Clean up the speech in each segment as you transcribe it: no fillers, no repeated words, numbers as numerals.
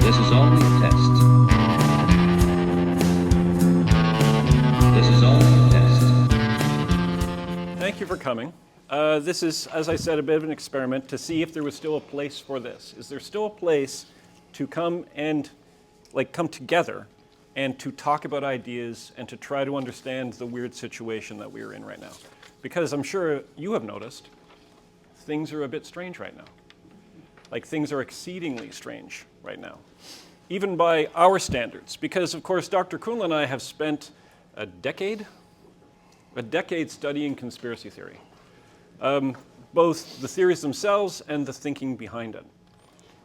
This is only a test. This is only a test. Thank you for coming. This is, as I said, a bit of an experiment to see if there was still a place for this. Is there still a place to come and come together and to talk about ideas and to try to understand the weird situation that we're in right now? Because I'm sure you have noticed things are a bit strange right now. Things are exceedingly strange right now, even by our standards. Because of course, Dr. Kuhnle and I have spent a decade studying conspiracy theory. Both the theories themselves and the thinking behind it.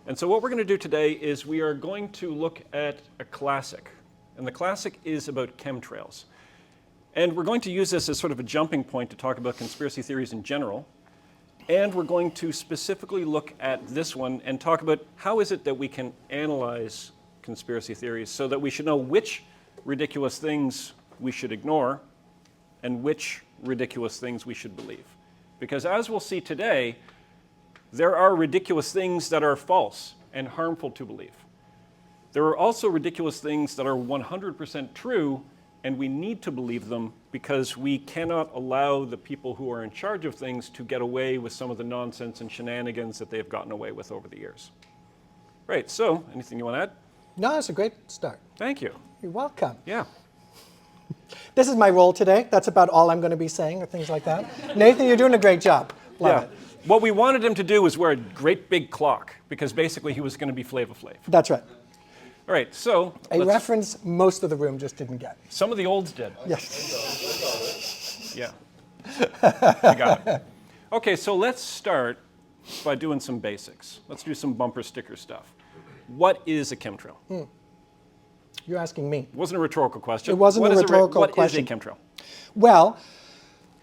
And so what we're going to do today is we are going to look at a classic. And the classic is about chemtrails. And we're going to use this as sort of a jumping point to talk about conspiracy theories in general. And we're going to specifically look at this one and talk about how is it that we can analyze conspiracy theories so that we should know which ridiculous things we should ignore and which ridiculous things we should believe. Because as we'll see today, there are ridiculous things that are false and harmful to believe. There are also ridiculous things that are 100% true, and we need to believe them because we cannot allow the people who are in charge of things to get away with some of the nonsense and shenanigans that they've gotten away with over the years. Right, so anything you want to add? No, it's a great start. Thank you. You're welcome. Yeah. This is my role today. That's about all I'm going to be saying, or things like that. Nathan, you're doing a great job. Love it. What we wanted him to do was wear a great big clock, because basically he was going to be Flavor Flav. That's right. All right, so a reference most of the room just didn't get. Some of the olds did. Yes. Yeah. I got it. Okay, so let's start by doing some basics. Let's do some bumper sticker stuff. What is a chemtrail? You're asking me. It wasn't a rhetorical question. It wasn't a rhetorical question. What is a chemtrail? Well,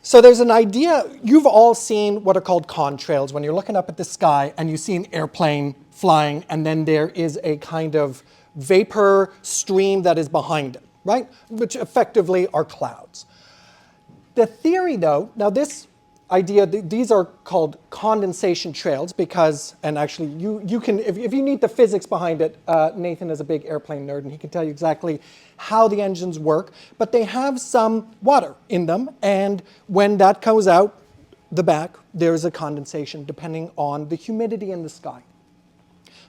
so there's an idea. You've all seen what are called contrails when you're looking up at the sky and you see an airplane flying, and then there is a kind of vapor stream that is behind it, right? Which effectively are clouds. The theory, though, now this idea, these are called condensation trails because, and actually you can, if you need the physics behind it, Nathan is a big airplane nerd and he can tell you exactly how the engines work, but they have some water in them, and when that goes out the back, there's a condensation depending on the humidity in the sky.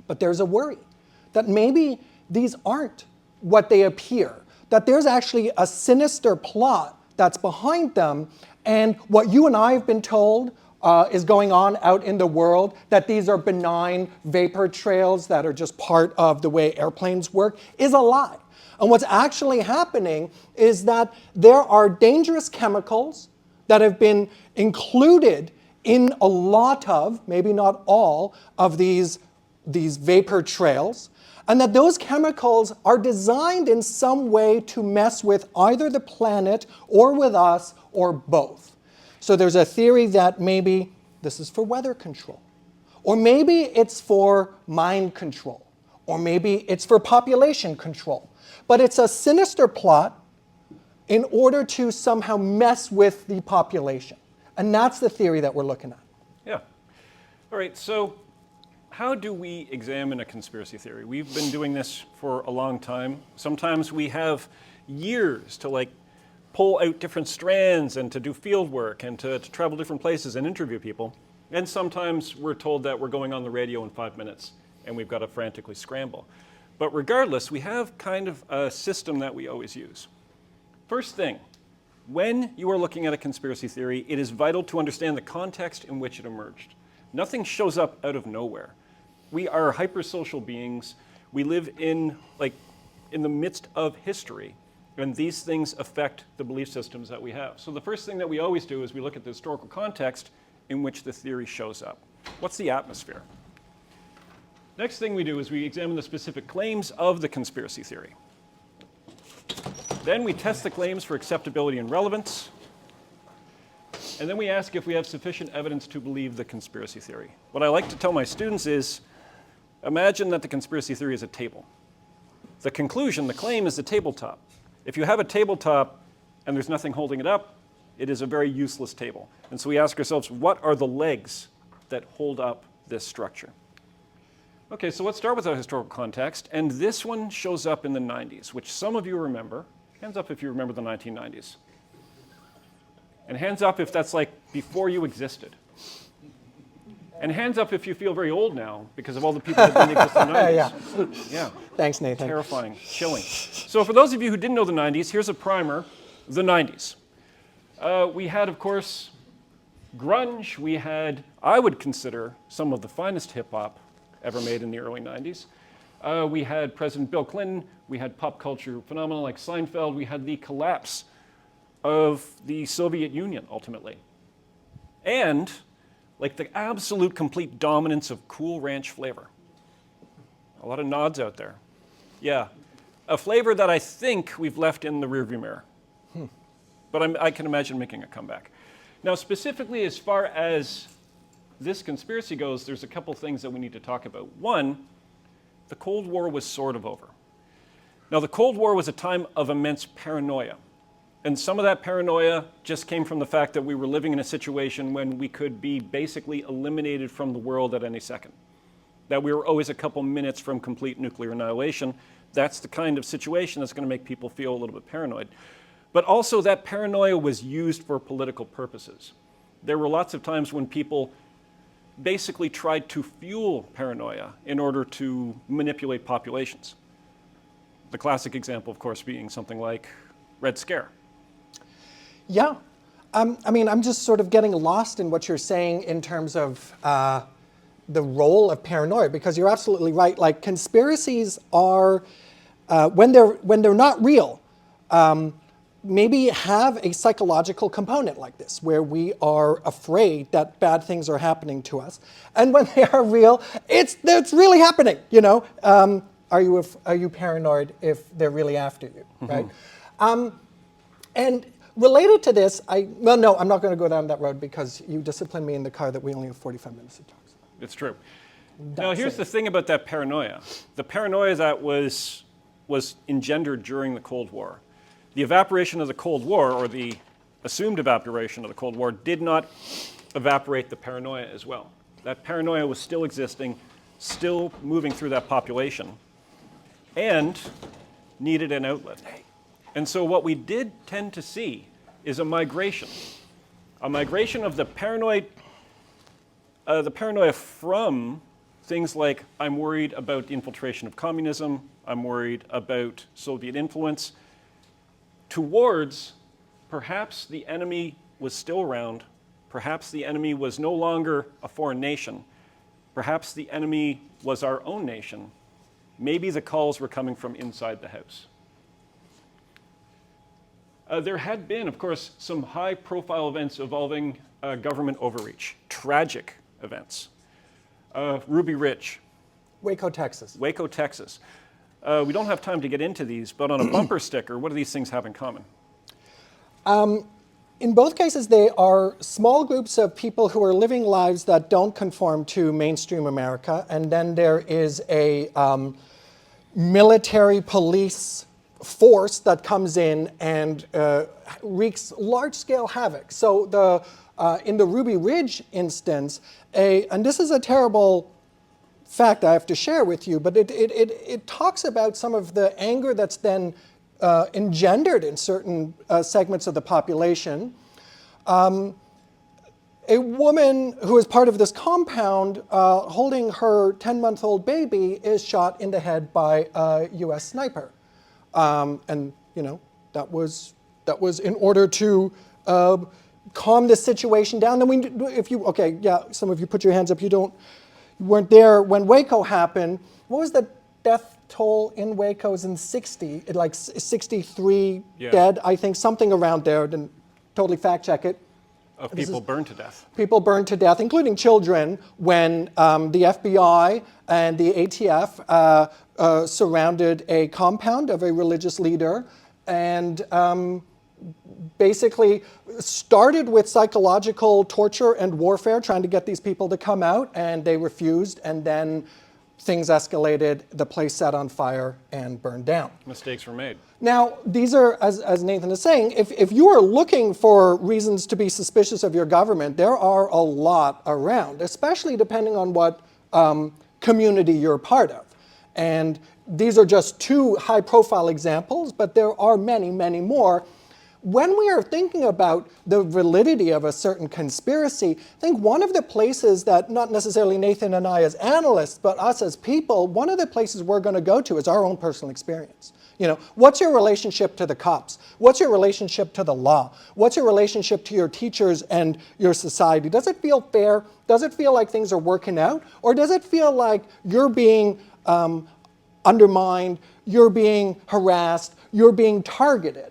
But there's a worry that maybe these aren't what they appear, that there's actually a sinister plot that's behind them, and what you and I have been told is going on out in the world, that these are benign vapor trails that are just part of the way airplanes work, is a lie. And what's actually happening is that there are dangerous chemicals that have been included in a lot of, maybe not all, of these vapor trails, and that those chemicals are designed in some way to mess with either the planet or with us or both. So there's a theory that maybe this is for weather control, or maybe it's for mind control, or maybe it's for population control. But it's a sinister plot in order to somehow mess with the population. And that's the theory that we're looking at. Yeah. All right, so how do we examine a conspiracy theory? We've been doing this for a long time. Sometimes we have years to pull out different strands and to do field work and to travel different places and interview people. And sometimes we're told that we're going on the radio in 5 minutes and we've got to frantically scramble. But regardless, we have kind of a system that we always use. First thing, when you are looking at a conspiracy theory, it is vital to understand the context in which it emerged. Nothing shows up out of nowhere. We are hypersocial beings. We live in the midst of history, and these things affect the belief systems that we have. So the first thing that we always do is we look at the historical context in which the theory shows up. What's the atmosphere? Next thing we do is we examine the specific claims of the conspiracy theory. Then we test the claims for acceptability and relevance. And then we ask if we have sufficient evidence to believe the conspiracy theory. What I like to tell my students is, imagine that the conspiracy theory is a table. The conclusion, the claim, is the tabletop. If you have a tabletop and there's nothing holding it up, it is a very useless table. And so we ask ourselves, what are the legs that hold up this structure? Okay, so let's start with a historical context, and this one shows up in the 90s, which some of you remember. Hands up if you remember the 1990s. And hands up if that's like before you existed. And hands up if you feel very old now because of all the people that didn't exist in the 90s. Yeah. Thanks, Nathan. Terrifying, chilling. So for those of you who didn't know the 90s, here's a primer, the 90s. We had, of course, grunge. We had, I would consider, some of the finest hip-hop ever made in the early 90s. We had President Bill Clinton. We had pop culture phenomena like Seinfeld. We had the collapse of the Soviet Union, ultimately. And like the absolute complete dominance of Cool Ranch flavor. A lot of nods out there. Yeah, a flavor that I think we've left in the rearview mirror. But I can imagine making a comeback. Now, specifically as far as this conspiracy goes, there's a couple things that we need to talk about. One, the Cold War was sort of over. Now, the Cold War was a time of immense paranoia. And some of that paranoia just came from the fact that we were living in a situation when we could be basically eliminated from the world at any second. That we were always a couple minutes from complete nuclear annihilation. That's the kind of situation that's going to make people feel a little bit paranoid. But also that paranoia was used for political purposes. There were lots of times when people basically tried to fuel paranoia in order to manipulate populations. The classic example, of course, being something like Red Scare. Yeah. I mean, I'm just sort of getting lost in what you're saying in terms of the role of paranoia, because you're absolutely right. Like, conspiracies are, when they're not real, maybe have a psychological component like this, where we are afraid that bad things are happening to us. And when they are real, it's really happening, you know? Are you paranoid if they're really after you, right? And related to this, well, no, I'm not going to go down that road because you disciplined me in the car that we only have 45 minutes to talk. It's true. Now, here's the thing about that paranoia. The paranoia that was engendered during the Cold War. The evaporation of the Cold War, or the assumed evaporation of the Cold War, did not evaporate the paranoia as well. That paranoia was still existing, still moving through that population, and needed an outlet. And so what we did tend to see is a migration of the paranoia from things like, I'm worried about the infiltration of communism, I'm worried about Soviet influence, towards perhaps the enemy was still around, perhaps the enemy was no longer a foreign nation, perhaps the enemy was our own nation. Maybe the calls were coming from inside the house. There had been, of course, some high-profile events involving government overreach, tragic events. Ruby Ridge. Waco, Texas. Waco, Texas. We don't have time to get into these, but on a bumper sticker, what do these things have in common? In both cases, they are small groups of people who are living lives that don't conform to mainstream America, and then there is a military police force that comes in and wreaks large-scale havoc. So in the Ruby Ridge instance, and this is a terrible fact I have to share with you, but it talks about some of the anger that's then engendered in certain segments of the population. A woman who is part of this compound holding her 10-month-old baby is shot in the head by a US sniper. And you know, that was in order to calm the situation down. And some of you put your hands up. You weren't there when Waco happened. What was the death toll in Waco? It was in 63 dead, I think, something around there. Didn't totally fact check it. Of people burned to death. People burned to death, including children, when the FBI and the ATF surrounded a compound of a religious leader and basically started with psychological torture and warfare, trying to get these people to come out, and they refused, and then things escalated, the place set on fire and burned down. Mistakes were made. Now, these are, as Nathan is saying, if you are looking for reasons to be suspicious of your government, there are a lot around, especially depending on what community you're part of. And these are just two high-profile examples, but there are many, many more. When we are thinking about the validity of a certain conspiracy, I think one of the places that, not necessarily Nathan and I as analysts, but us as people, one of the places we're going to go to is our own personal experience. You know, what's your relationship to the cops? What's your relationship to the law? What's your relationship to your teachers and your society? Does it feel fair? Does it feel like things are working out? Or does it feel like you're being undermined, you're being harassed, you're being targeted?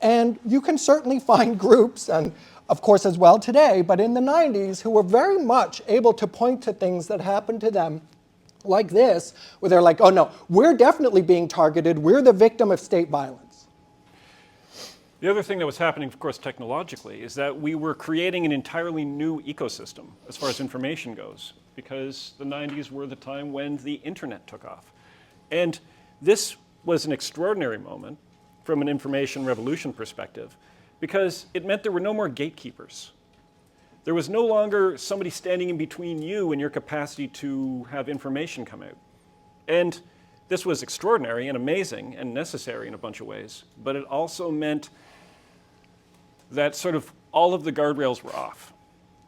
And you can certainly find groups, and of course as well today, but in the 90s, who were very much able to point to things that happened to them like this, where they're like, oh no, we're definitely being targeted, we're the victim of state violence. The other thing that was happening, of course, technologically, is that we were creating an entirely new ecosystem as far as information goes, because the 90s were the time when the internet took off. And this was an extraordinary moment from an information revolution perspective, because it meant there were no more gatekeepers. There was no longer somebody standing in between you and your capacity to have information come out. And this was extraordinary and amazing and necessary in a bunch of ways, but it also meant that sort of all of the guardrails were off,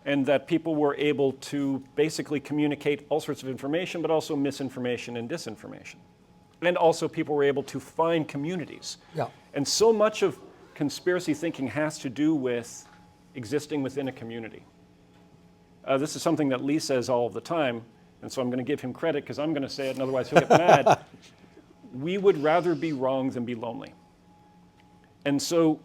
and that people were able to basically communicate all sorts of information, but also misinformation and disinformation. And also people were able to find communities. Yeah. And so much of conspiracy thinking has to do with existing within a community. This is something that Lee says all the time, and so I'm going to give him credit because I'm going to say it, and otherwise he'll get mad. We would rather be wrong than be lonely. And so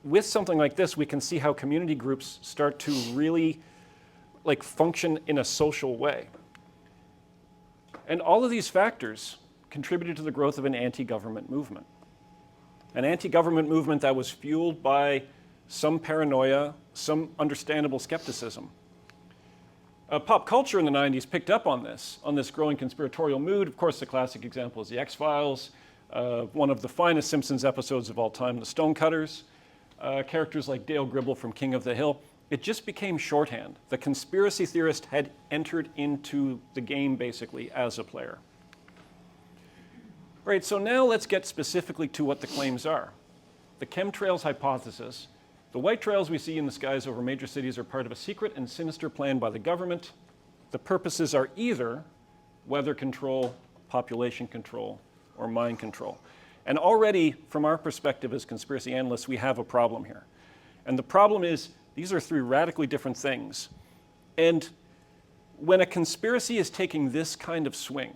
with something like this, we can see how community groups start to really function in a social way. And all of these factors contributed to the growth of an anti-government movement. An anti-government movement that was fueled by some paranoia, some understandable skepticism. Pop culture in the 90s picked up on this growing conspiratorial mood. Of course, the classic example is The X-Files, one of the finest Simpsons episodes of all time, The Stonecutters, characters like Dale Gribble from King of the Hill. It just became shorthand. The conspiracy theorist had entered into the game, basically, as a player. Right, so now let's get specifically to what the claims are. The chemtrails hypothesis. The white trails we see in the skies over major cities are part of a secret and sinister plan by the government. The purposes are either weather control, population control, or mind control. And already, from our perspective as conspiracy analysts, we have a problem here. And the problem is, these are three radically different things. And when a conspiracy is taking this kind of swing,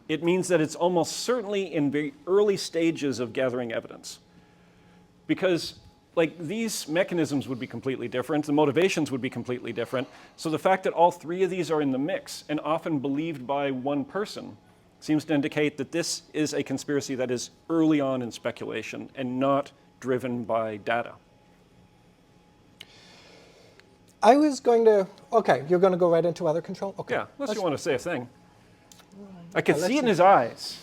it means that it's almost certainly in very early stages of gathering evidence. Because these mechanisms would be completely different, the motivations would be completely different. So the fact that all three of these are in the mix and often believed by one person seems to indicate that this is a conspiracy that is early on in speculation and not driven by data. I was going to, okay, you're going to go right into weather control? Okay. Yeah, unless you want to say a thing. I can see it in his eyes.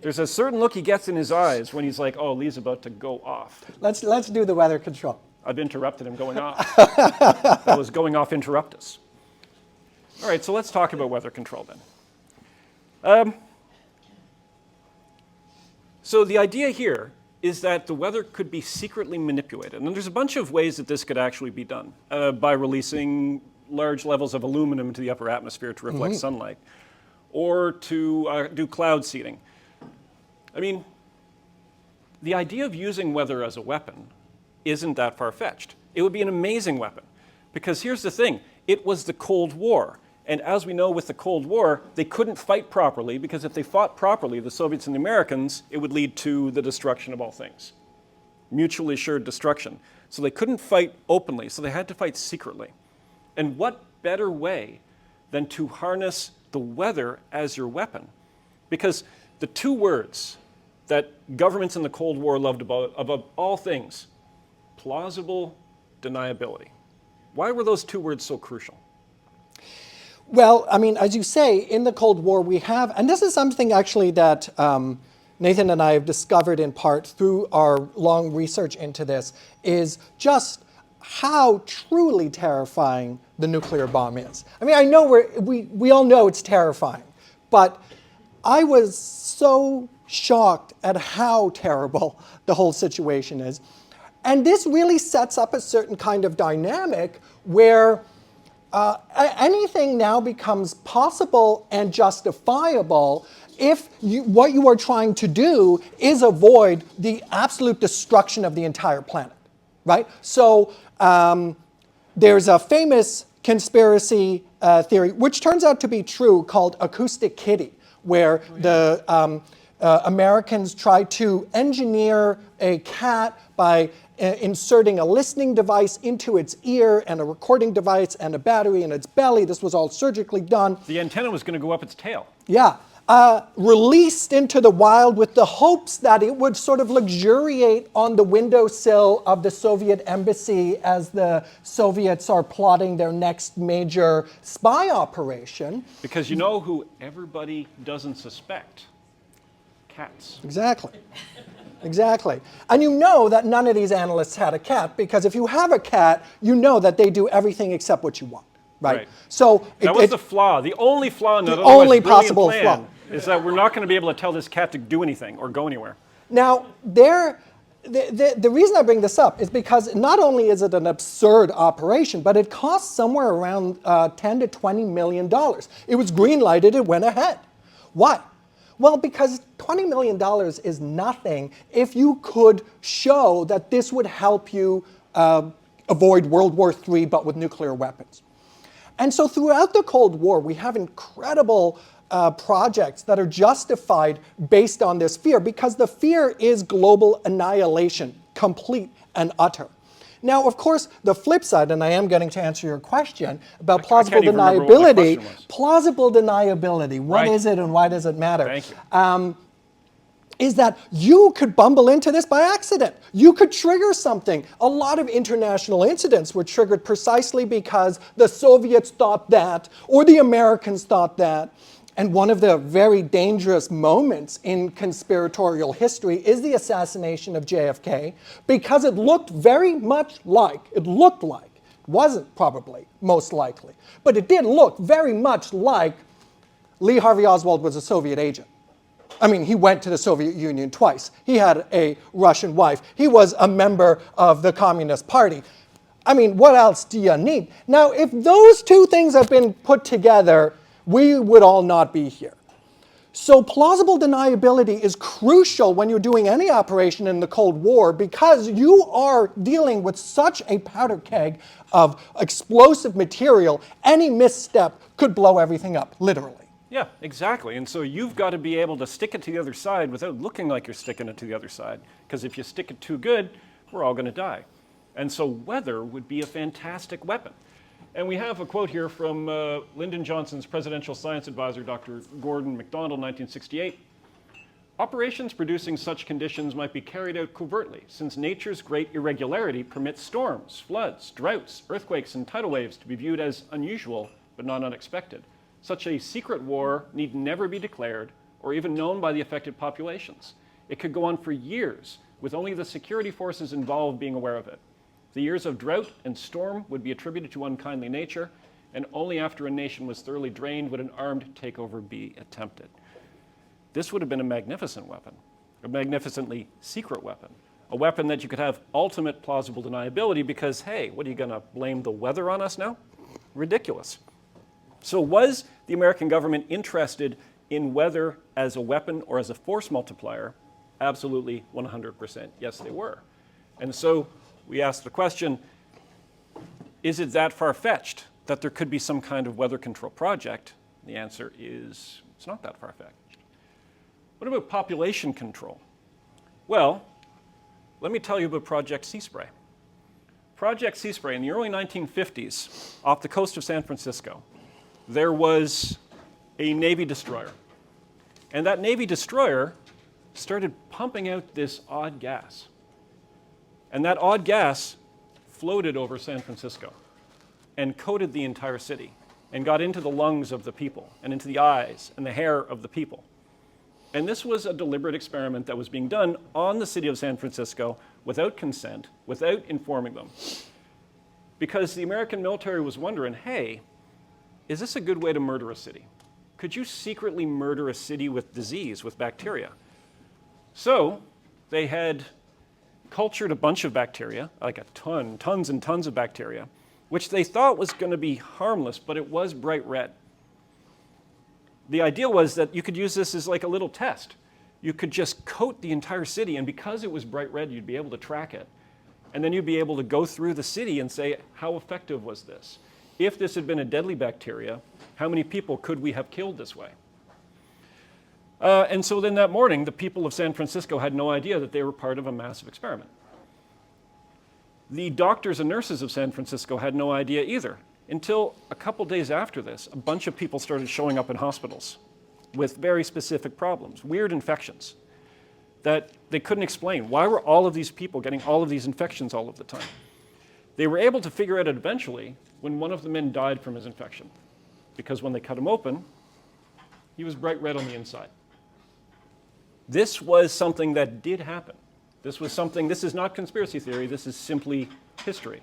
There's a certain look he gets in his eyes when he's like, oh, Lee's about to go off. Let's do the weather control. I've interrupted him going off. That was going off interruptus. All right, so let's talk about weather control then. So the idea here is that the weather could be secretly manipulated. And there's a bunch of ways that this could actually be done by releasing large levels of aluminum into the upper atmosphere to reflect sunlight, or to do cloud seeding. I mean, the idea of using weather as a weapon isn't that far-fetched. It would be an amazing weapon, because here's the thing, it was the Cold War. And as we know with the Cold War, they couldn't fight properly, because if they fought properly, the Soviets and the Americans, it would lead to the destruction of all things. Mutually assured destruction. So they couldn't fight openly, so they had to fight secretly. And what better way than to harness the weather as your weapon? Because the two words that governments in the Cold War loved above all things, plausible deniability. Why were those two words so crucial? Well, I mean, as you say, in the Cold War we have, and this is something actually that Nathan and I have discovered in part through our long research into this, is just how truly terrifying the nuclear bomb is. I mean, I know we all know it's terrifying, but I was so shocked at how terrible the whole situation is. And this really sets up a certain kind of dynamic where anything now becomes possible and justifiable if what you are trying to do is avoid the absolute destruction of the entire planet, right? So there's a famous conspiracy theory, which turns out to be true, called Acoustic Kitty, where the Americans tried to engineer a cat by inserting a listening device into its ear and a recording device and a battery in its belly. This was all surgically done. The antenna was going to go up its tail. Yeah. Released into the wild with the hopes that it would sort of luxuriate on the windowsill of the Soviet embassy as the Soviets are plotting their next major spy operation. Because you know who everybody doesn't suspect? Cats. Exactly. Exactly. And you know that none of these analysts had a cat, because if you have a cat, you know that they do everything except what you want, right? So that was the flaw. The only flaw in that the only brilliant possible plan flaw is that we're not going to be able to tell this cat to do anything or go anywhere. Now, the reason I bring this up is because not only is it an absurd operation, but it costs somewhere around $10 to $20 million. It was green-lighted, it went ahead. Why? Well, because $20 million is nothing if you could show that this would help you avoid World War III, but with nuclear weapons. And so throughout the Cold War, we have incredible projects that are justified based on this fear, because the fear is global annihilation, complete and utter. Now, of course, the flip side, and I am getting to answer your question about plausible deniability. Plausible deniability, what is it and why does it matter? Thank you. Is that you could bumble into this by accident. You could trigger something. A lot of international incidents were triggered precisely because the Soviets thought that, or the Americans thought that. And one of the very dangerous moments in conspiratorial history is the assassination of JFK, because it looked very much like, wasn't probably most likely, but it did look very much like Lee Harvey Oswald was a Soviet agent. I mean, he went to the Soviet Union twice. He had a Russian wife. He was a member of the Communist Party. I mean, what else do you need? Now, if those two things have been put together, we would all not be here. So plausible deniability is crucial when you're doing any operation in the Cold War, because you are dealing with such a powder keg of explosive material. Any misstep could blow everything up, literally. Yeah, exactly. And so you've got to be able to stick it to the other side without looking like you're sticking it to the other side. Because if you stick it too good, we're all going to die. And so weather would be a fantastic weapon. And we have a quote here from Lyndon Johnson's presidential science advisor, Dr. Gordon MacDonald, 1968. Operations producing such conditions might be carried out covertly, since nature's great irregularity permits storms, floods, droughts, earthquakes, and tidal waves to be viewed as unusual but not unexpected. Such a secret war need never be declared or even known by the affected populations. It could go on for years, with only the security forces involved being aware of it. The years of drought and storm would be attributed to unkindly nature, and only after a nation was thoroughly drained would an armed takeover be attempted. This would have been a magnificent weapon, a magnificently secret weapon, a weapon that you could have ultimate plausible deniability because, hey, what are you going to blame the weather on us now? Ridiculous. So was the American government interested in weather as a weapon or as a force multiplier? Absolutely, 100%. Yes, they were. And so we asked the question, is it that far-fetched that there could be some kind of weather control project? The answer is, it's not that far-fetched. What about population control? Well, let me tell you about Project Sea Spray. Project Sea Spray, in the early 1950s, off the coast of San Francisco, there was a Navy destroyer. And that Navy destroyer started pumping out this odd gas. And that odd gas floated over San Francisco and coated the entire city and got into the lungs of the people and into the eyes and the hair of the people. And this was a deliberate experiment that was being done on the city of San Francisco without consent, without informing them. because the American military was wondering, hey, is this a good way to murder a city? Could you secretly murder a city with disease, with bacteria? So they had cultured a bunch of bacteria, like tons and tons of bacteria, which they thought was going to be harmless, but it was bright red. The idea was that you could use this as like a little test. You could just coat the entire city, and because it was bright red, you'd be able to track it. And then you'd be able to go through the city and say, how effective was this? If this had been a deadly bacteria, how many people could we have killed this way? And so then that morning, the people of San Francisco had no idea that they were part of a massive experiment. The doctors and nurses of San Francisco had no idea either, until a couple days after this, a bunch of people started showing up in hospitals with very specific problems, weird infections that they couldn't explain. Why were all of these people getting all of these infections all of the time? They were able to figure it out eventually when one of the men died from his infection, because when they cut him open, he was bright red on the inside. This was something that did happen. This is not conspiracy theory, this is simply history.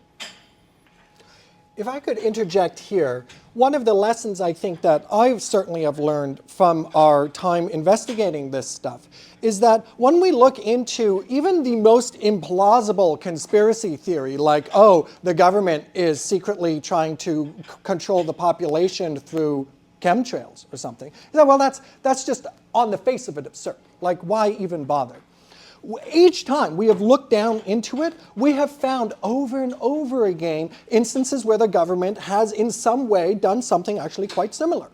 If I could interject here, one of the lessons I think that I certainly have learned from our time investigating this stuff is that when we look into even the most implausible conspiracy theory, like, oh, the government is secretly trying to control the population through chemtrails or something, well, that's just on the face of it absurd. Like, why even bother? Each time we have looked down into it, we have found over and over again instances where the government has in some way done something actually quite similar.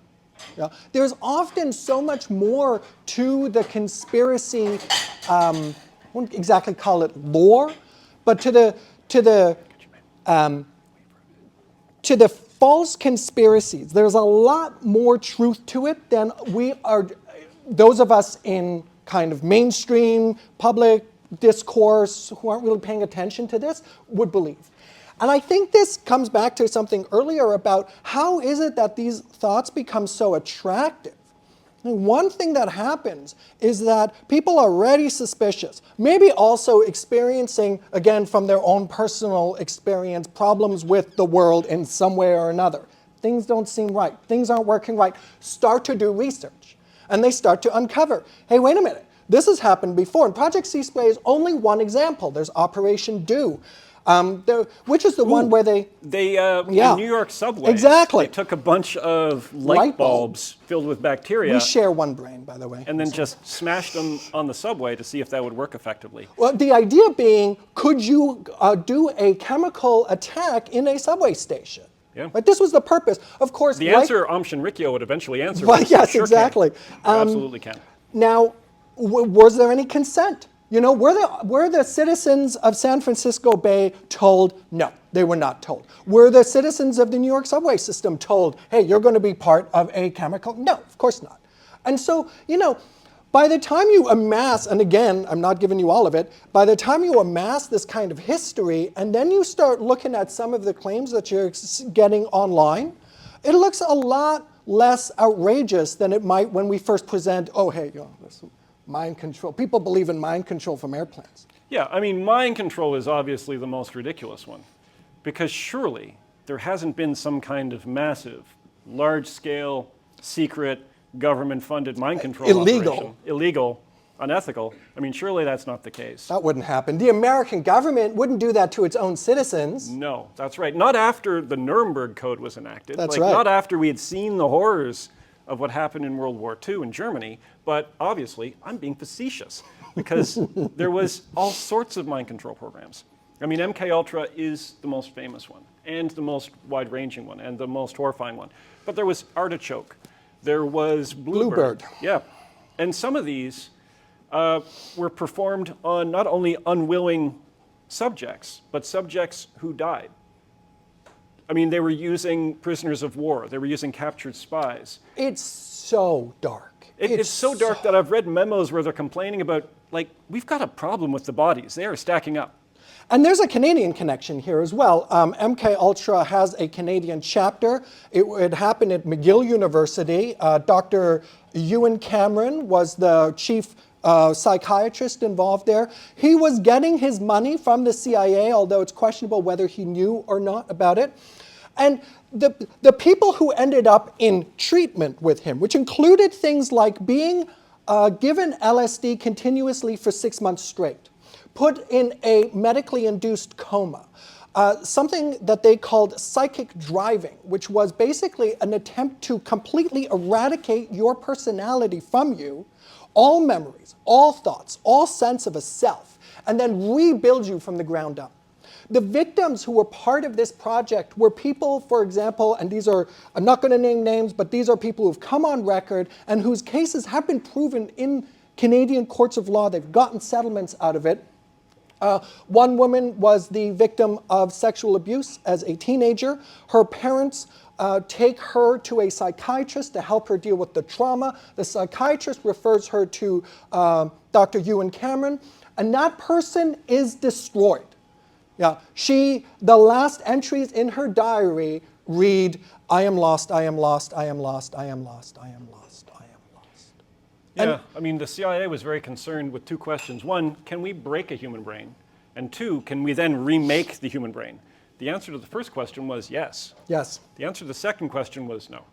Yeah? There's often so much more to the conspiracy, I wouldn't exactly call it lore, but to the false conspiracies, there's a lot more truth to it than those of us in kind of mainstream public discourse who aren't really paying attention to this would believe. And I think this comes back to something earlier about how is it that these thoughts become so attractive? And one thing that happens is that people are already suspicious, maybe also experiencing, again, from their own personal experience, problems with the world in some way or another. Things don't seem right. Things aren't working right. Start to do research. And they start to uncover, hey, wait a minute, this has happened before. And Project Sea Spray is only one example. There's Operation Do, which is the one where they in New York subways, exactly. They took a bunch of light bulbs filled with bacteria. We share one brain, by the way. And then just smashed them on the subway to see if that would work effectively. Well, the idea being, could you do a chemical attack in a subway station? Yeah. Like, this was the purpose. Of course, the answer Aum Shinrikyo would eventually answer well, was, yes, sure exactly. Can. Absolutely can. Now, was there any consent? You know, were the citizens of San Francisco Bay told? No, they were not told. Were the citizens of the New York subway system told, hey, you're going to be part of a chemical? No, of course not. And so, you know, by the time you amass, and again, I'm not giving you all of it, by the time you amass this kind of history, and then you start looking at some of the claims that you're getting online, it looks a lot less outrageous than it might when we first present, oh, hey, you know, this mind control. People believe in mind control from airplanes. Yeah, I mean, mind control is obviously the most ridiculous one, because surely there hasn't been some kind of massive, large-scale, secret, government-funded mind control operation. Illegal, unethical. I mean, surely that's not the case. That wouldn't happen. The American government wouldn't do that to its own citizens. No, that's right. Not after the Nuremberg Code was enacted. That's right. Not after we had seen the horrors of what happened in World War II in Germany, but obviously I'm being facetious because there was all sorts of mind control programs. I mean, MKUltra is the most famous one and the most wide-ranging one and the most horrifying one. But there was Artichoke. There was Bluebird. Yeah. And some of these were performed on not only unwilling subjects, but subjects who died. I mean, they were using prisoners of war. They were using captured spies. It's so dark. It's so dark that I've read memos where they're complaining about, like, we've got a problem with the bodies. They are stacking up. And there's a Canadian connection here as well. MKUltra has a Canadian chapter. It happened at McGill University. Dr. Ewan Cameron was the chief psychiatrist involved there. He was getting his money from the CIA, although it's questionable whether he knew or not about it. And the people who ended up in treatment with him, which included things like being given LSD continuously for 6 months straight, put in a medically induced coma, something that they called psychic driving, which was basically an attempt to completely eradicate your personality from you, all memories, all thoughts, all sense of a self, and then rebuild you from the ground up. The victims who were part of this project were people, for example, and these are, I'm not going to name names, but these are people who've come on record and whose cases have been proven in Canadian courts of law. They've gotten settlements out of it. One woman was the victim of sexual abuse as a teenager. Her parents take her to a psychiatrist to help her deal with the trauma. The psychiatrist refers her to Dr. Ewan Cameron, and that person is destroyed. Yeah, the last entries in her diary read, I am lost, I am lost, I am lost, I am lost, I am lost, I am lost. Yeah, I mean, the CIA was very concerned with two questions. One, can we break a human brain? And two, can we then remake the human brain? The answer to the first question was yes. Yes. The answer to the second question was no.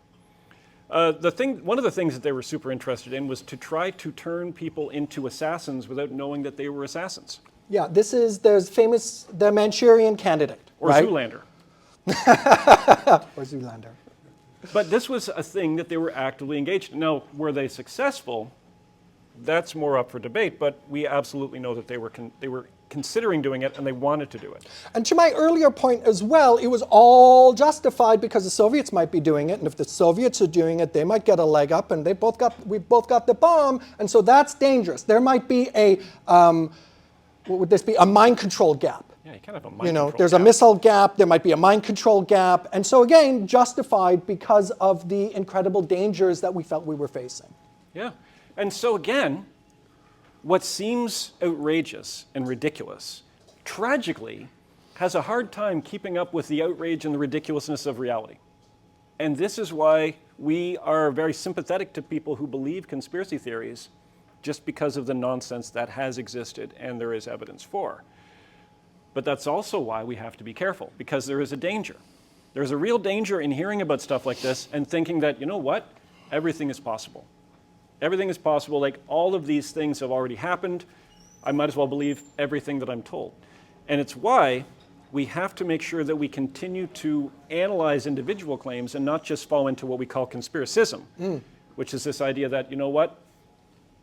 One of the things that they were super interested in was to try to turn people into assassins without knowing that they were assassins. Yeah, there's famous, the Manchurian Candidate, Or right? Zoolander. Or Zoolander. But this was a thing that they were actively engaged in. Now, were they successful? That's more up for debate, but we absolutely know that they were considering doing it and they wanted to do it. And to my earlier point as well, it was all justified because the Soviets might be doing it, and if the Soviets are doing it, they might get a leg up, and we both got the bomb, and so that's dangerous. There might be a what would this be? A mind control gap. Yeah, you kind of have a mind control there's gap. a missile gap, there might be a mind control gap, and so again, justified because of the incredible dangers that we felt we were facing. Yeah, and so again, what seems outrageous and ridiculous, tragically, has a hard time keeping up with the outrage and the ridiculousness of reality. And this is why we are very sympathetic to people who believe conspiracy theories just because of the nonsense that has existed and there is evidence for. But that's also why we have to be careful, because there is a danger. There's a real danger in hearing about stuff like this and thinking that, you know what, everything is possible. Everything is possible, like all of these things have already happened. I might as well believe everything that I'm told. And it's why we have to make sure that we continue to analyze individual claims and not just fall into what we call conspiracism, which is this idea that, you know what,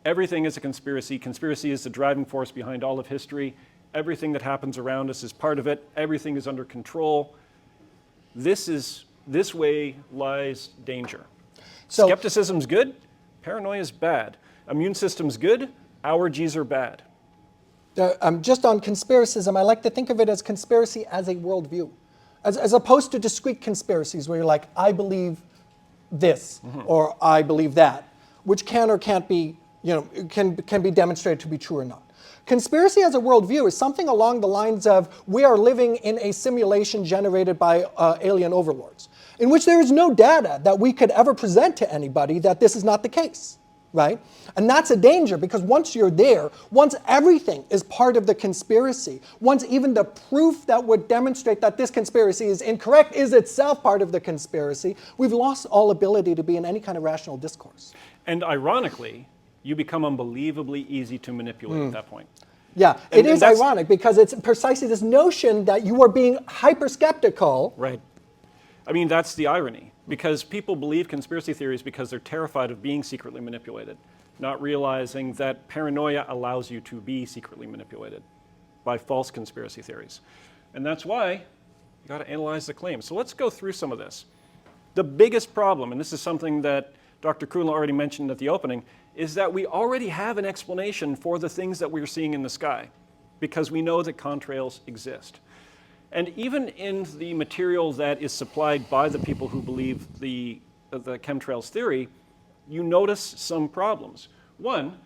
everything is a conspiracy. Conspiracy is the driving force behind all of history. Everything that happens around us is part of it. Everything is under control. This way lies danger. So, Skepticism's good. Paranoia is bad. Immune system's good. Allergies are bad. just on conspiracism, I like to think of it as conspiracy as a worldview, as opposed to discrete conspiracies where you're like, I believe this or I believe that, which can or can't be, can be demonstrated to be true or not. Conspiracy as a worldview is something along the lines of we are living in a simulation generated by alien overlords, in which there is no data that we could ever present to anybody that this is not the case, right? And that's a danger because once you're there, once everything is part of the conspiracy, once even the proof that would demonstrate that this conspiracy is incorrect is itself part of the conspiracy, we've lost all ability to be in any kind of rational discourse. And ironically, you become unbelievably easy to manipulate at that point. Yeah, it is ironic because it's precisely this notion that you are being hyper-skeptical. Right. I mean, that's the irony, because people believe conspiracy theories because they're terrified of being secretly manipulated, not realizing that paranoia allows you to be secretly manipulated by false conspiracy theories. And that's why you got to analyze the claims. So let's go through some of this. The biggest problem, and this is something that Dr. Krula already mentioned at the opening, is that we already have an explanation for the things that we're seeing in the sky, because we know that contrails exist. And even in the material that is supplied by the people who believe the chemtrails theory, you notice some problems. One,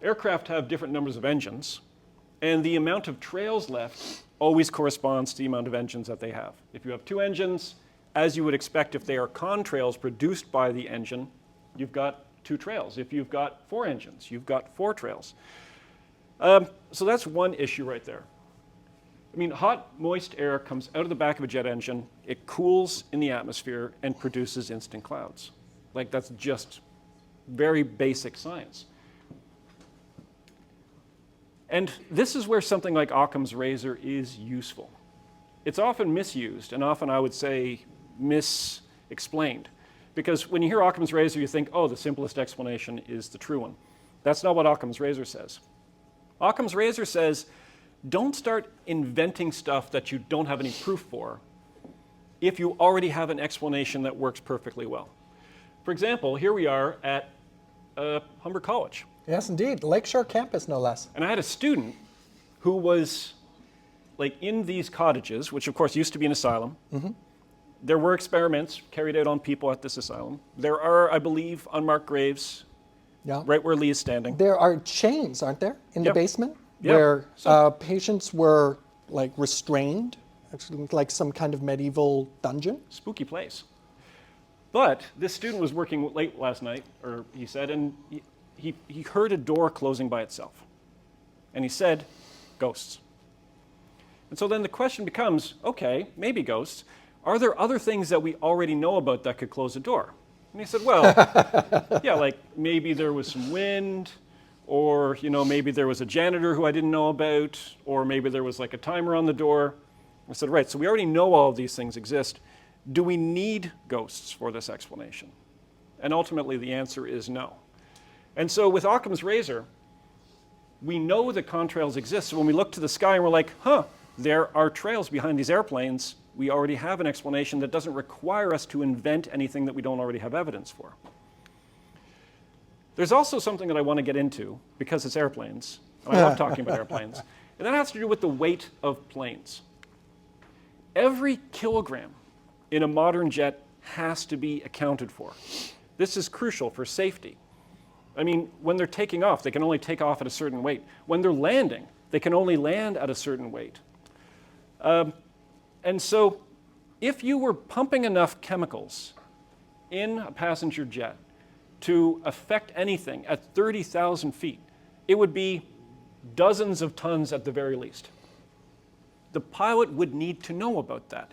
aircraft have different numbers of engines, and the amount of trails left always corresponds to the amount of engines that they have. If you have 2 engines, as you would expect if they are contrails produced by the engine, you've got 2 trails. If you've got 4 engines, you've got 4 trails. So that's one issue right there. I mean, hot, moist air comes out of the back of a jet engine, it cools in the atmosphere and produces instant clouds. Like, that's just very basic science. And this is where something like Occam's razor is useful. It's often misused, and often I would say misexplained. Because when you hear Occam's razor, you think, oh, the simplest explanation is the true one. That's not what Occam's razor says. Occam's razor says, don't start inventing stuff that you don't have any proof for if you already have an explanation that works perfectly well. For example, here we are at Humber College. Yes, indeed. Lakeshore campus, no less. And I had a student who was like in these cottages, which of course used to be an asylum. Mm-hmm. There were experiments carried out on people at this asylum. There are, I believe, unmarked graves right where Lee is standing. There are chains, aren't there, in the basement? Yep. Where patients were like restrained, actually like some kind of medieval dungeon. Spooky place. But this student was working late last night, or he said, and he heard a door closing by itself. And he said, ghosts. And so then the question becomes, okay, maybe ghosts. Are there other things that we already know about that could close a door? And he said, well, yeah, like maybe there was some wind, or maybe there was a janitor who I didn't know about, or maybe there was like a timer on the door. I said, right, so we already know all of these things exist. Do we need ghosts for this explanation? And ultimately the answer is no. And so with Occam's razor, we know that contrails exist. So when we look to the sky and we're like, there are trails behind these airplanes, we already have an explanation that doesn't require us to invent anything that we don't already have evidence for. There's also something that I want to get into, because it's airplanes, and I love talking about airplanes, and that has to do with the weight of planes. Every kilogram in a modern jet has to be accounted for. This is crucial for safety. I mean, when they're taking off, they can only take off at a certain weight. When they're landing, they can only land at a certain weight. And so if you were pumping enough chemicals in a passenger jet to affect anything at 30,000 feet, it would be dozens of tons at the very least. The pilot would need to know about that.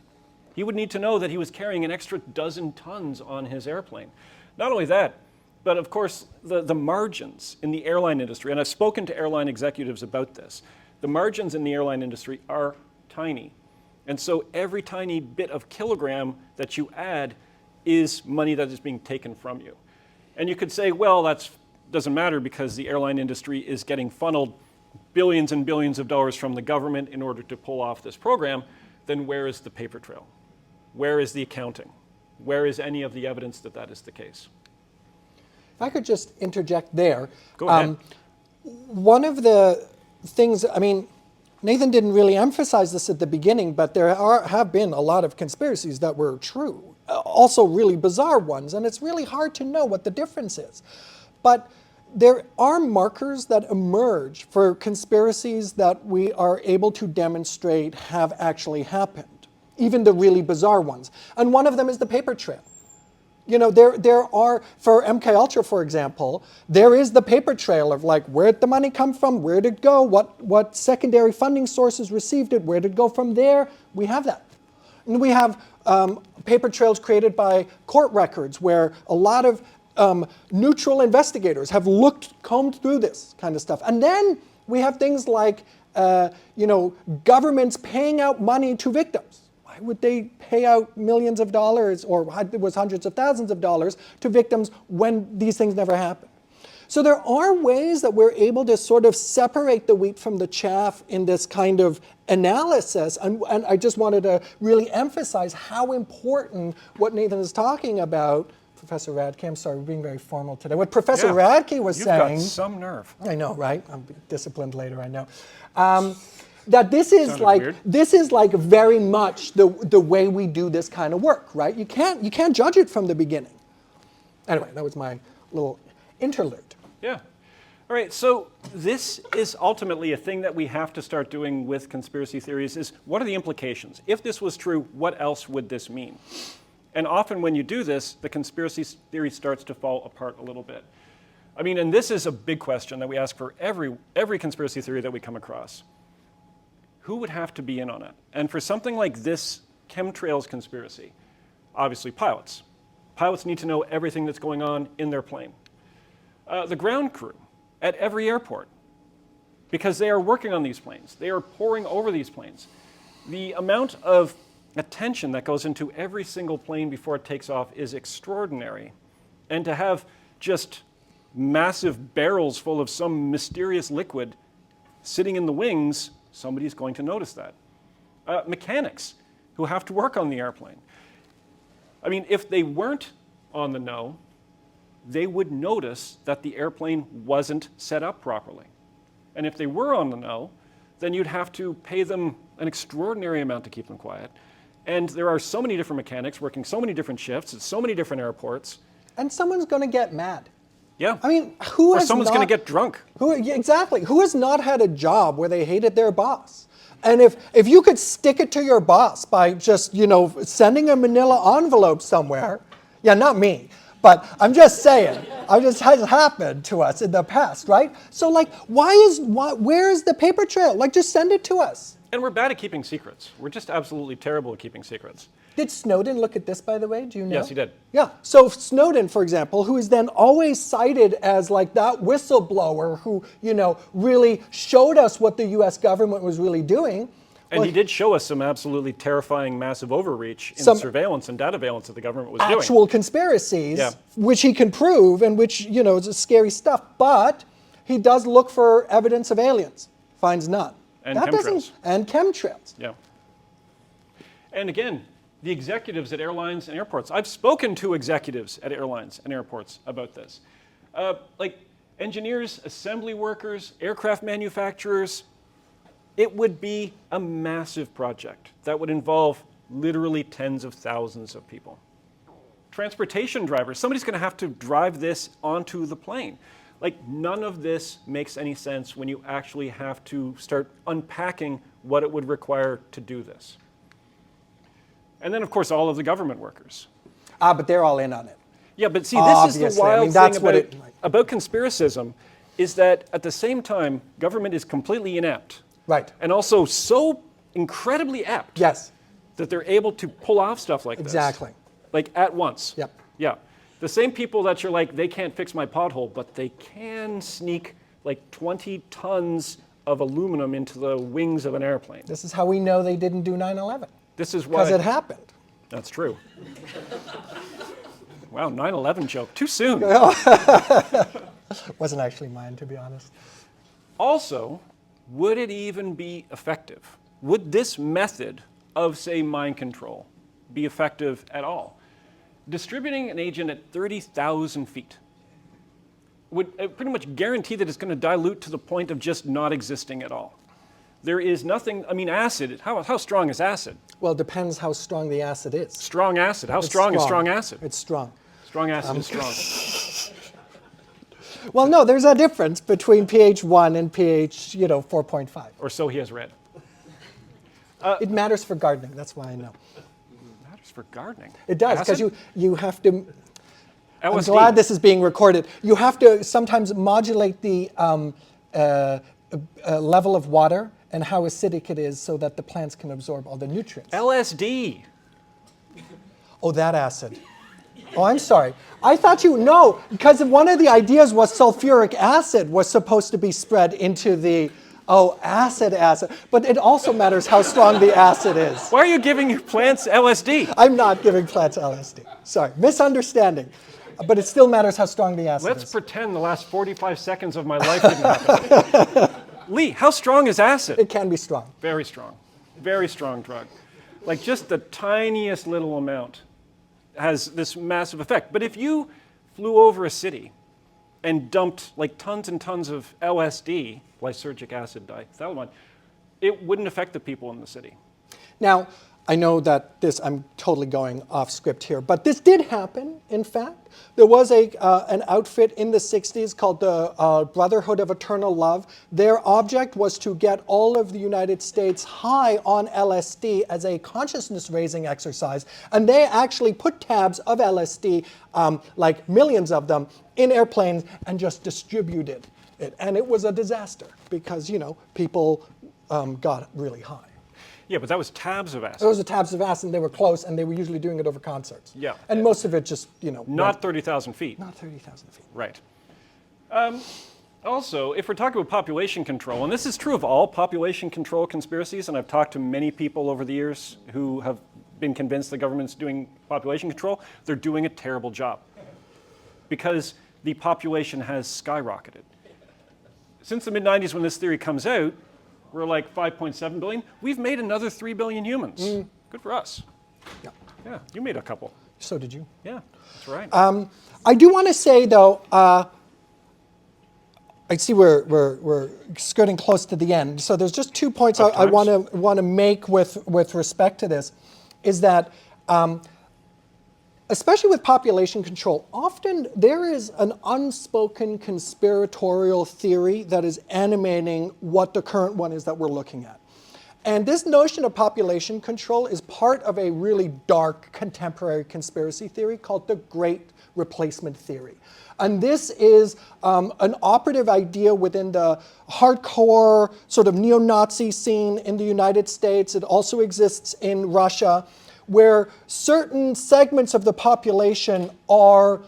He would need to know that he was carrying an extra dozen tons on his airplane. Not only that, but of course, the margins in the airline industry, and I've spoken to airline executives about this, the margins in the airline industry are tiny. And so every tiny bit of kilogram that you add is money that is being taken from you. And you could say, well, that doesn't matter because the airline industry is getting funneled billions and billions of dollars from the government in order to pull off this program. Then where is the paper trail? Where is the accounting? Where is any of the evidence that that is the case? If I could just interject there. Go ahead. One of the things, I mean, Nathan didn't really emphasize this at the beginning, but there have been a lot of conspiracies that were true, also really bizarre ones, and it's really hard to know what the difference is. But there are markers that emerge for conspiracies that we are able to demonstrate have actually happened, even the really bizarre ones. And one of them is the paper trail. There are, for MK Ultra, for example, there is the paper trail of like, where did the money come from? Where did it go? What secondary funding sources received it? Where did it go from there? We have that. And we have paper trails created by court records where a lot of neutral investigators have combed through this kind of stuff. And then we have things like, governments paying out money to victims. Why would they pay out millions of dollars, or it was hundreds of thousands of dollars, to victims when these things never happen? So there are ways that we're able to sort of separate the wheat from the chaff in this kind of analysis. And I just wanted to really emphasize how important what Nathan is talking about. Professor Radke, I'm sorry, we're being very formal today. What Professor Radke was saying. You've got some nerve. I know, right? I'll be disciplined later, I know. That this is like very much the way we do this kind of work, right? You can't judge it from the beginning. Anyway, that was my little interlude. Yeah. All right, so this is ultimately a thing that we have to start doing with conspiracy theories is, what are the implications? If this was true, what else would this mean? And often when you do this, the conspiracy theory starts to fall apart a little bit. I mean, and this is a big question that we ask for every conspiracy theory that we come across. Who would have to be in on it? And for something like this chemtrails conspiracy, obviously pilots. Pilots need to know everything that's going on in their plane. The ground crew at every airport, because they are working on these planes. They are poring over these planes. The amount of attention that goes into every single plane before it takes off is extraordinary. And to have just massive barrels full of some mysterious liquid sitting in the wings, somebody's going to notice that. Mechanics who have to work on the airplane. I mean, if they weren't on the know, they would notice that the airplane wasn't set up properly. And if they were on the know, then you'd have to pay them an extraordinary amount to keep them quiet. And there are so many different mechanics working so many different shifts at so many different airports. And someone's going to get mad. Yeah. I mean, who or has someone's not, going to get drunk. Exactly. Who has not had a job where they hated their boss? And if you could stick it to your boss by just, sending a manila envelope somewhere, yeah, not me, but I'm just saying, it just has happened to us in the past, right? So where is the paper trail? Just send it to us. And we're bad at keeping secrets. We're just absolutely terrible at keeping secrets. Did Snowden look at this, by the way? Do you know? Yes, he did. Yeah. So Snowden, for example, who is then always cited as that whistleblower who, really showed us what the U.S. government was really doing. And he did show us some absolutely terrifying massive overreach in the surveillance and data surveillance that the government was doing. Actual conspiracies, which he can prove and which, is scary stuff. But he does look for evidence of aliens. Finds none. And chemtrails. And chemtrails. Yeah. And again, the executives at airlines and airports. I've spoken to executives at airlines and airports about this. Engineers, assembly workers, aircraft manufacturers. It would be a massive project that would involve literally tens of thousands of people. Transportation drivers, somebody's going to have to drive this onto the plane. None of this makes any sense when you actually have to start unpacking what it would require to do this. And then, of course, all of the government workers. But they're all in on it. Yeah, but see, this is the wild thing about conspiracism, is that at the same time, government is completely inept. Right. And also so incredibly apt. Yes. That they're able to pull off stuff like this. Exactly. At once. Yep. Yeah. The same people that you're they can't fix my pothole, but they can sneak 20 tons of aluminum into the wings of an airplane. This is how we know they didn't do 9/11. This is why. Because it happened. That's true. Wow, 9/11 joke. Too soon. Wasn't actually mine, to be honest. Also, would it even be effective? Would this method of, say, mind control be effective at all? Distributing an agent at 30,000 feet would pretty much guarantee that it's going to dilute to the point of just not existing at all. There is nothing, acid, how strong is acid? Well, it depends how strong the acid is. Strong acid. How strong is strong acid? It's strong. Strong acid is strong. Well, no, there's a difference between pH 1 and pH, 4.5. Or so he has read. It matters for gardening, that's why I know. It matters for gardening? It does, because you have to... LSD. I'm glad this is being recorded. You have to sometimes modulate the level of water and how acidic it is so that the plants can absorb all the nutrients. LSD. Oh, that acid. Oh, I'm sorry. I thought because one of the ideas was sulfuric acid was supposed to be spread into the, acid. But it also matters how strong the acid is. Why are you giving your plants LSD? I'm not giving plants LSD. Sorry, misunderstanding. But it still matters how strong the acid is. Let's pretend the last 45 seconds of my life didn't happen. Lee, how strong is acid? It can be strong. Very strong. Very strong drug. Just the tiniest little amount has this massive effect. But if you flew over a city and dumped tons and tons of LSD, lysergic acid diphthalamide, it wouldn't affect the people in the city. Now, I know that I'm totally going off script here, but this did happen, in fact. There was an outfit in the 60s called the Brotherhood of Eternal Love. Their object was to get all of the United States high on LSD as a consciousness-raising exercise, and they actually put tabs of LSD, like millions of them, in airplanes and just distributed it. And it was a disaster because, people got really high. Yeah, but that was tabs of acid. Those are tabs of acid, and they were close, and they were usually doing it over concerts. Yeah. And most of it just, Not 30,000 feet. Not 30,000 feet. Right. Also, if we're talking about population control, and this is true of all population control conspiracies, and I've talked to many people over the years who have been convinced the government's doing population control, they're doing a terrible job because the population has skyrocketed. Since the mid-90s when this theory comes out, we're like 5.7 billion. We've made another 3 billion humans. Good for us. Yeah. Yeah, you made a couple. So did you. Yeah, that's right. I do want to say, though, I see we're skirting close to the end. So there's just 2 points I want to make with respect to this, is that especially with population control, often there is an unspoken conspiratorial theory that is animating what the current one is that we're looking at. And this notion of population control is part of a really dark contemporary conspiracy theory called the Great Replacement Theory. And this is an operative idea within the hardcore sort of neo-Nazi scene in the United States. It also exists in Russia, where certain segments of the population are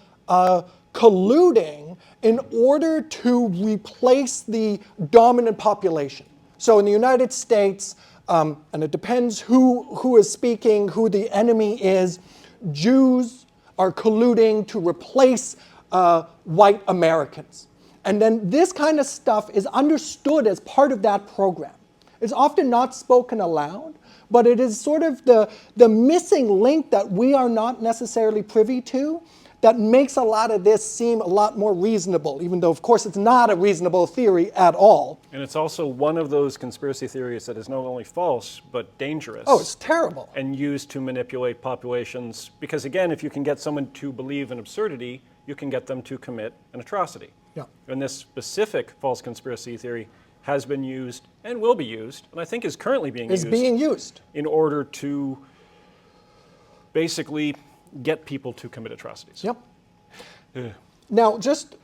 colluding in order to replace the dominant population. So in the United States, and it depends who is speaking, who the enemy is, Jews are colluding to replace white Americans. And then this kind of stuff is understood as part of that program. It's often not spoken aloud, but it is sort of the missing link that we are not necessarily privy to that makes a lot of this seem a lot more reasonable, even though, of course, it's not a reasonable theory at all. And it's also one of those conspiracy theories that is not only false, but dangerous. Oh, it's terrible. And used to manipulate populations. Because again, if you can get someone to believe an absurdity, you can get them to commit an atrocity. Yeah. And this specific false conspiracy theory has been used and will be used, and I think is currently being used in order to basically get people to commit atrocities. Yep. Ugh. Now, just...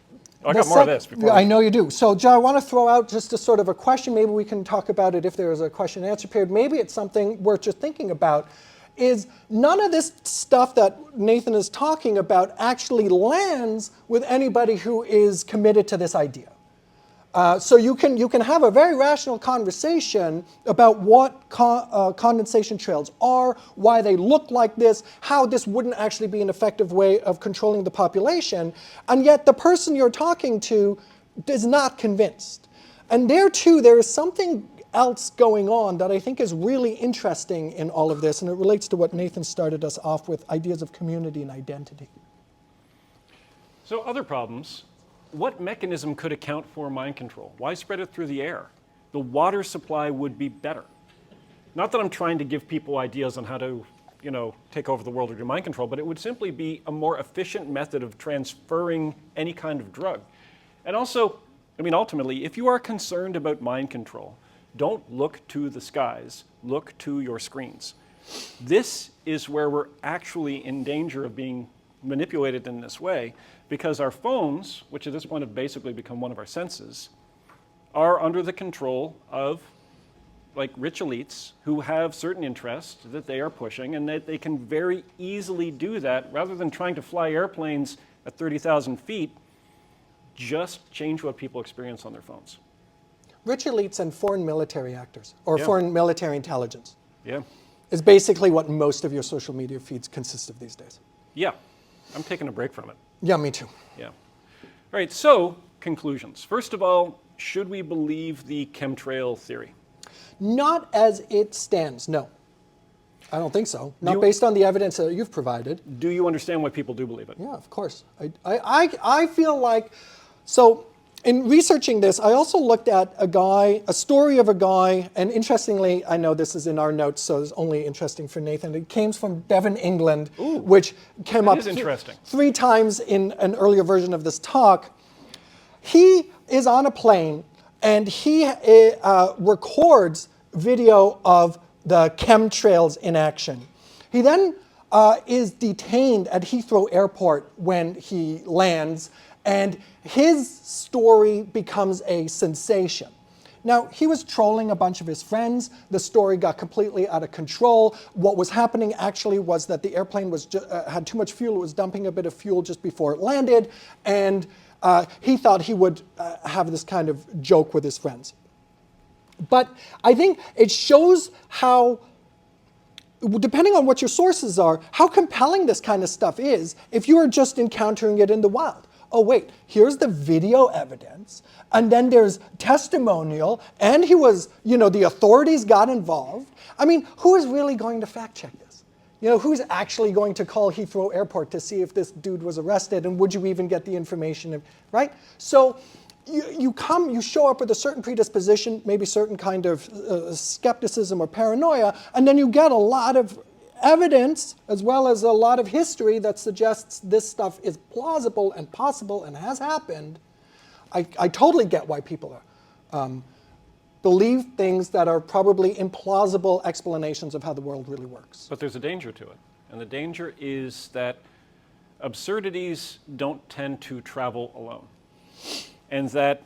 I got more of this before. I know you do. So, Joe, I want to throw out just a sort of a question. Maybe we can talk about it if there is a question and answer period. Maybe it's something worth just thinking about. Is none of this stuff that Nathan is talking about actually lands with anybody who is committed to this idea. So you can have a very rational conversation about what condensation trails are, why they look like this, how this wouldn't actually be an effective way of controlling the population, and yet the person you're talking to is not convinced. And there too, there is something else going on that I think is really interesting in all of this, and it relates to what Nathan started us off with, ideas of community and identity. So other problems. What mechanism could account for mind control? Why spread it through the air? The water supply would be better. Not that I'm trying to give people ideas on how to, take over the world or do mind control, but it would simply be a more efficient method of transferring any kind of drug. And also, ultimately, if you are concerned about mind control, don't look to the skies, look to your screens. This is where we're actually in danger of being manipulated in this way, because our phones, which at this point have basically become one of our senses, are under the control of rich elites who have certain interests that they are pushing, and that they can very easily do that rather than trying to fly airplanes at 30,000 feet. Just change what people experience on their phones. Rich elites and foreign military actors, or foreign military intelligence, is basically what most of your social media feeds consist of these days. Yeah, I'm taking a break from it. Yeah, me too. Yeah. All right, so conclusions. First of all, should we believe the chemtrail theory? Not as it stands, no. I don't think so. Not based on the evidence that you've provided. Do you understand why people do believe it? Yeah, of course. I feel like, so in researching this, I also looked at a story of a guy, and interestingly, I know this is in our notes, so it's only interesting for Nathan. It came from Devon, England, which came that up is interesting. three times in an earlier version of this talk. He is on a plane, and he records video of the chemtrails in action. He then is detained at Heathrow Airport when he lands, and his story becomes a sensation. Now, he was trolling a bunch of his friends. The story got completely out of control. What was happening actually was that the airplane had too much fuel. It was dumping a bit of fuel just before it landed, and he thought he would have this kind of joke with his friends. But I think it shows how, depending on what your sources are, how compelling this kind of stuff is if you are just encountering it in the wild. Oh wait, here's the video evidence, and then there's testimonial, and the authorities got involved. I mean, who is really going to fact check this? Who's actually going to call Heathrow Airport to see if this dude was arrested, and would you even get the information, right? So you show up with a certain predisposition, maybe certain kind of skepticism or paranoia, and then you get a lot of evidence as well as a lot of history that suggests this stuff is plausible and possible and has happened. I totally get why people believe things that are probably implausible explanations of how the world really works. But there's a danger to it. And the danger is that absurdities don't tend to travel alone. And that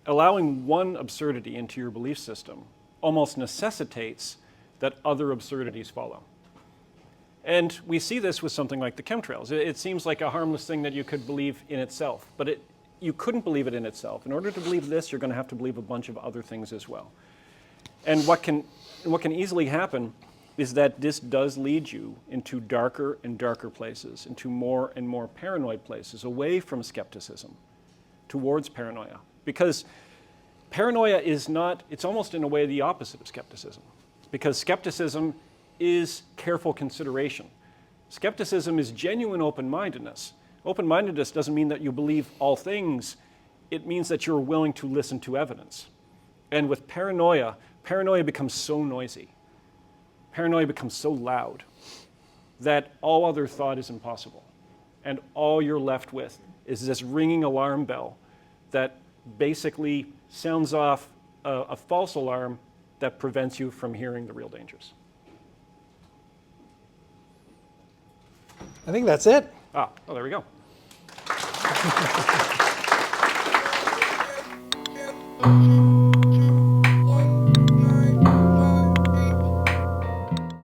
allowing one absurdity into your belief system almost necessitates that other absurdities follow. And we see this with something like the chemtrails. It seems like a harmless thing that you could believe in itself, but you couldn't believe it in itself. In order to believe this, you're going to have to believe a bunch of other things as well. And what can easily happen is that this does lead you into darker and darker places, into more and more paranoid places, away from skepticism towards paranoia. Because paranoia it's almost in a way the opposite of skepticism. Because skepticism is careful consideration. Skepticism is genuine open-mindedness. Open-mindedness doesn't mean that you believe all things. It means that you're willing to listen to evidence. And with paranoia becomes so noisy. Paranoia becomes so loud that all other thought is impossible. And all you're left with is this ringing alarm bell that basically sounds off a false alarm that prevents you from hearing the real dangers. I think that's it. Oh, there we go.